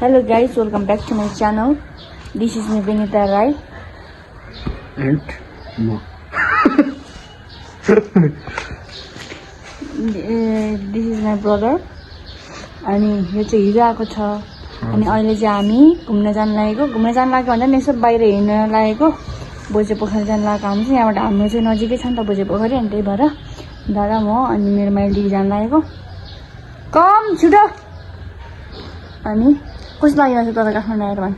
Hello guys, welcome back to my channel. This is me Vinita Rai. And no. This is my brother. अनि यो चाहिँ हिजो आएको छ अनि अहिले चाहिँ हामी घुम्न जान लागेको भन्दा नि यसो बाहिर हिँड्न लागेको बोझे पोखरी जान लागेको हामी चाहिँ यहाँबाट हाम्रो चाहिँ नजिकै छ नि त बोझे पोखरी अनि त्यही भएर दादा म अनि मेरो माइली जान लागेको कम छिटो अनि कस्तो लागिरहेछ तपाईँ काठमाडौँ आएर भन्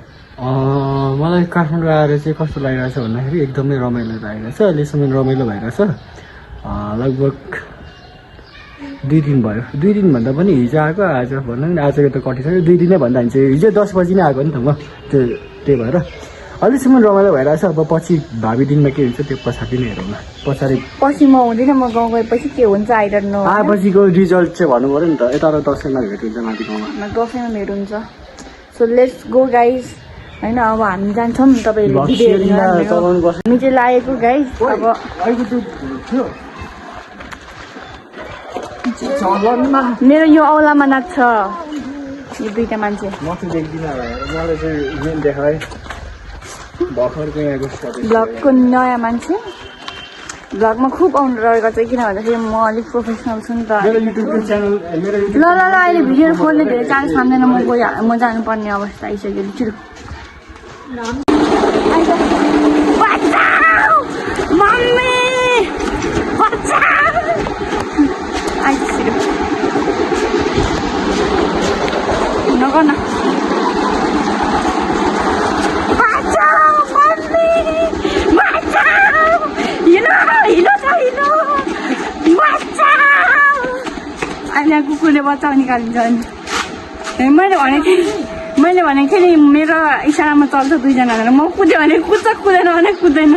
मलाई काठमाडौँ आएर चाहिँ कस्तो लागिरहेछ भन्दाखेरि एकदमै रमाइलो लागिरहेछ अहिलेसम्म रमाइलो भइरहेछ लगभग 2 दिन भयो 2 दिन भन्दा पनि हिजो आएको आज भन्दा पनि आजको त कटिसक्यो 2 दिनै भन्दा हुन्छ हिजो 10 बजी नै आएको नि त म त्यही भएर अहिलेसम्म रमाइलो भइरहेछ अब पछि भावी दिनमा के हुन्छ त्यो पछाडि नै हेरौँ न पछि म हुँदैन म गाउँ गएपछि के हुन्छ आई डोन्ट नो आएपछिको रिजल्ट चाहिँ भन्नु पर्यो नि त यता दसैँमा भेट हुन्छ माथि गाउँमा दसैँमा भेट हुन्छ सो लेट्स गो गाइज होइन अब हामी जान्छौँ तपाईँहरूले भिडियो हामी चाहिँ लागेको गाइज अब मेरो यो औलामा नाच्छ यो दुईटा मान्छे म चाहिँ देख्दिनँ मलाई चाहिँ मेन देखाए भर्खरको यहाँको भ्लगको नयाँ मान्छे भ्लगमा खुब आउनु रहेको छ किन भन्दाखेरि म अलिक प्रोफेसनल छु नि त ल अहिले भिडियो खोल्ने धेरै चान्स मान्दैन म जानुपर्ने अवस्था आइसक्यो छिटो नगर न अहिले कुकुरले बच्चाउ निकालिन्छ अनि मैले भनेको थिएँ नि मेरो इसारामा चल्छ दुईजना भनेर म कुद्यो भने कुद्छ कुदैन भने कुद्दैन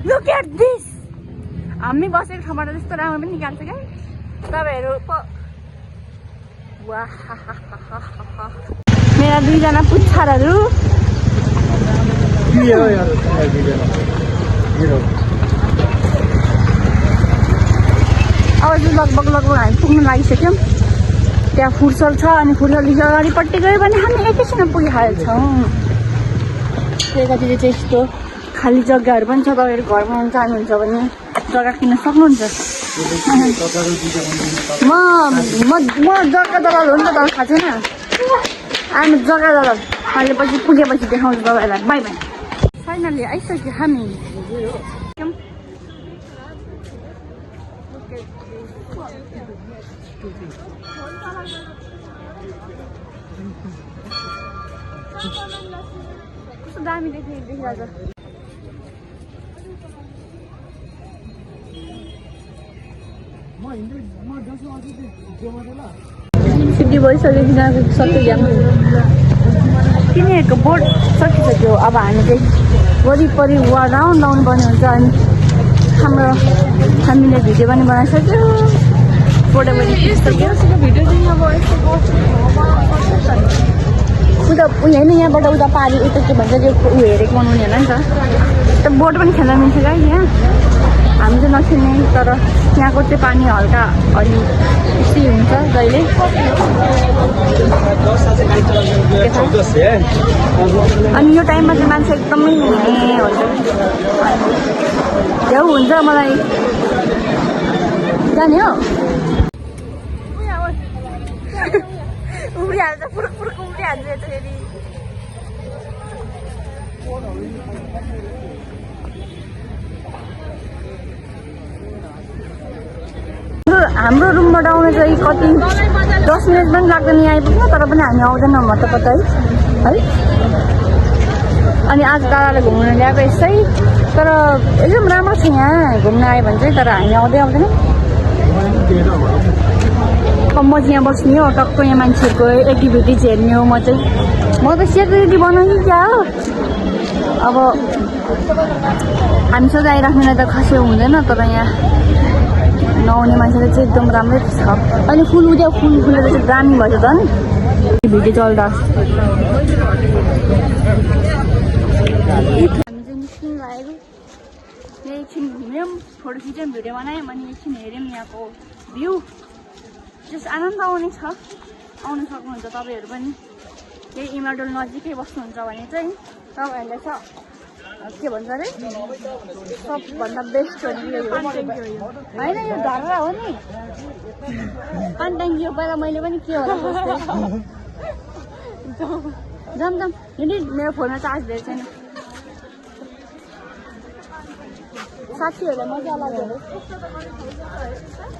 Look at this! हामी बसेको ठाउँबाट त्यस्तो राम्रो पनि निकाल्छ क्या तपाईँहरू मेरा दुईजना पुच्छरहरू अब चाहिँ लगभग हामी पुग्नु लागिसक्यौँ त्यहाँ फुर्सल छ अनि फुर्सलदेखि अगाडिपट्टि गयो भने हामी एकैछिनमा पुगिहाल्छौँ त्यतातिर चाहिँ यस्तो खाली जग्गाहरू पनि छ तपाईँहरू घर बनाउनु चाहनुहुन्छ भने जग्गा किन्न सक्नुहुन्छ म जग्गा दलाल हो नि त तर थाहा छैन हामी जग्गा दलाल अहिले पछि पुगेपछि देखाउँछु तपाईँहरूलाई बाई बाई फाइनली आइसक्यो हामी कस्तो दामी देखिरहेको सिद्धि भइसक्यो तिनीहरूको सबै ज्ञान तिनीहरूको बोट सकिसक्यो अब हामी चाहिँ वरिपरि राउन्ड पर्ने हुन्छ अनि हामीले भिडियो पनि बनाइसक्यो फोटो पनि खिचिसक्यो उता होइन यहाँबाट उता पारी उता के भन्छ त्यो हेरेको बनाउने होला नि त बोट पनि खेल्न मिल्छ क्या यहाँ हामी चाहिँ नखेल्ने तर त्यहाँको चाहिँ पानी हल्का अलि बेसी हुन्छ जहिले अनि यो टाइममा चाहिँ मान्छे एकदमै हुन्छ झ्याउ हुन्छ मलाई जाने हो उम्रिहाल्छ पुरुक पुरुक उम्रिहाल्छ फेरि हाम्रो रुमबाट आउनु चाहिँ कति 10 मिनट पनि लाग्दैन यहाँ आइपुग्नु तर पनि हामी आउँदैनौँ कता है अनि आज दादाले घुम्न ल्याएको यसै तर एकदम राम्रो छ यहाँ घुम्न आयो भने चाहिँ तर हामी आउँदैनौँ अब म चाहिँ यहाँ बस्ने हो टक्क यहाँ मान्छेहरूको एक्टिभिटिज हेर्ने हो म त सेक्युरिटी बनाउने क्या हो अब हामी सजाइराख्नेलाई त खासै हुँदैन तर यहाँ नआउने मान्छेले चाहिँ एकदम राम्रै छ अहिले फुल फुलेर चाहिँ दामी भएछ झन् भिडियो चल्दा हामी चाहिँ निस्किनु लागेको यहाँ एकछिन घुम्यौँ फोटो खिच्यौँ भिडियो बनायौँ अनि एकछिन हेऱ्यौँ यहाँको भ्यू जस आनन्द आउने छ आउनु सक्नुहुन्छ तपाईँहरू पनि यही इमाडोल नजिकै बस्नुहुन्छ भने चाहिँ तपाईँहरूलाई छ के भन्छ अरे सबभन्दा बेस्ट हो नि होइन यो धर्रा हो नि पानी ट्याङ्की हो पहिला मैले पनि के होला सोच्थेँ जाम यदि मेरो फोनमा चार्ज धेरै छैन साथीहरूलाई मजा लाग्यो अरे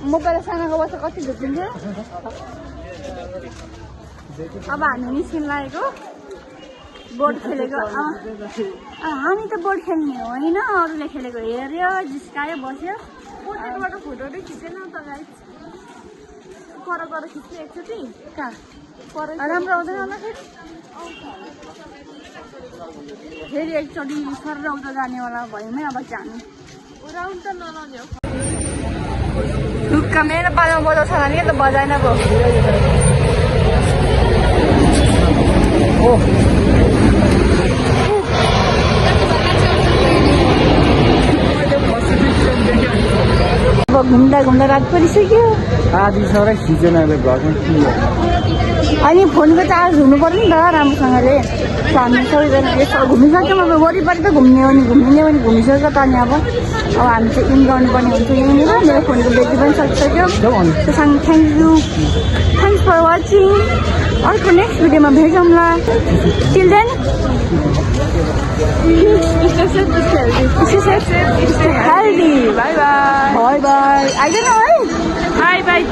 म पहिला सानोको बस्दा कति झुक्किन्थ्यो अब हामी निस्किनु लागेको बोर्ड खेलेको हामी त बोर्ड खेल्ने होइन अरूले खेलेको हेऱ्यो जिस्कायो बस्यो पोर्ट्रेटबाट फोटो चाहिँ खिचेन त गाइस पर खिच्यो एकचोटि कहाँ राम्रो आउँदैन होला फेरि एकचोटि सर आउँदा जानेवाला भयौँ अब जानु राउन्ड त नलाने हो ढुक्का मेरो पालामा बजाउँछ भने त बजाएन पो अब घुम्दा रात परिसक्यो आधी सर खिचेन अहिले घरमा अनि फोनको चार्ज हुनु पर्यो नि त राम्रोसँगले हामी सबैजना यसो घुमिसक्यौँ अब वरिपरि त घुम्ने हो नि घुमिसक्यो त अनि अब हामी चाहिँ इन गर्नुपर्ने हुन्छ यहीँनिर मेरो फोनको ब्याट्री पनि सकिसक्यो त्यससँग थ्याङ्क्स फर वाचिङ अर्को नेक्स्ट भिडियोमा भेटौँला टिल देन हेल्दी बाई आइदैन है बाई